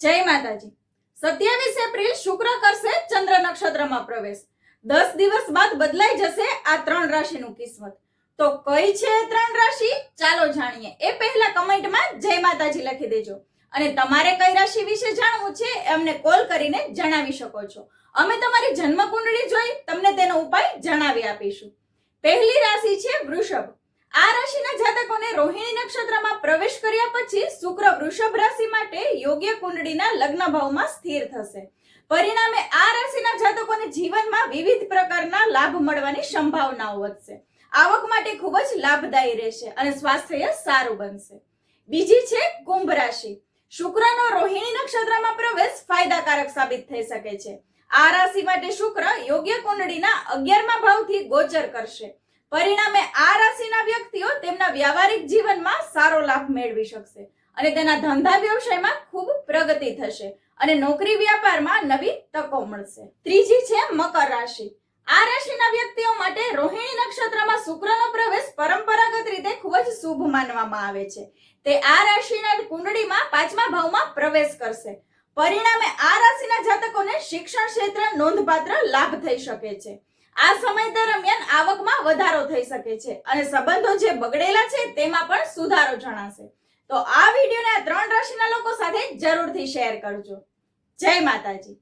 જય માતાજી। 27 એપ્રિલ શુક્ર કરશે ચંદ્ર નક્ષત્રમાં પ્રવેશ। 10 દિવસ બાદ બદલાઈ જશે આ 3 રાશિનું કિસ્મત। તો કઈ છે 3 રાશિ, ચાલો જાણીએ। એ પહેલા કમેન્ટમાં જય માતાજી લખી દેજો અને તમારે કઈ રાશિ વિશે જાણવું છે એ અમને કોલ કરીને જણાવી શકો છો। અમે તમારી જન્મ કુંડળી જોઈ તમને તેનો ઉપાય જણાવી આપીશું। પહેલી રાશિ છે વૃષભ। આ રાશિના જાતકોને રોહિણી નક્ષત્રમાં પ્રવેશ કર્યા પછી શુક્ર વૃષભ રાશિ માટે યોગ્ય કુંડળીના લગ્ન ભાવમાં સ્થિર થશે। પરિણામે આ રાશિના જાતકોને જીવનમાં વિવિધ પ્રકારના લાભ મળવાની સંભાવનાઓ વધશે। આવક માટે ખૂબ જ લાભદાયી રહેશે અને સ્વાસ્થ્ય સારું બનશે। બીજી છે કુંભ રાશિ। શુક્રનો રોહિણી નક્ષત્રમાં પ્રવેશ ફાયદાકારક સાબિત થઈ શકે છે। આ રાશિ માટે શુક્ર યોગ્ય કુંડળીના 11મા ભાવથી ગોચર કરશે। પરિણામે આ રાશિના વ્યક્તિઓ તેમના વ્યાવહારિક જીવનમાં સારો લાભ મેળવી શકશે અને તેના ધંધા વ્યવસાયમાં ખૂબ પ્રગતિ થશે અને નોકરી વ્યાપારમાં નવી તકો મળશે। ત્રીજી છે મકર રાશિ। આ રાશિના વ્યક્તિઓ માટે રોહિણી નક્ષત્રમાં શુક્રનો પ્રવેશ પરંપરાગત રીતે ખૂબ જ શુભ માનવામાં આવે છે। તે આ રાશિના કુંડળીમાં 5મા ભાવમાં પ્રવેશ કરશે। પરિણામે આ રાશિના જાતકોને શિક્ષણ ક્ષેત્રે નોંધપાત્ર લાભ થઈ શકે છે। આ સમય દરમિયાન આવકમાં વધારો થઈ શકે છે અને સંબંધો જે બગડેલા છે તેમાં પણ સુધારો જણાશે। તો આ વિડીયોને આ 3 રાશિના લોકો સાથે જરૂરથી શેર કરજો। જય માતાજી।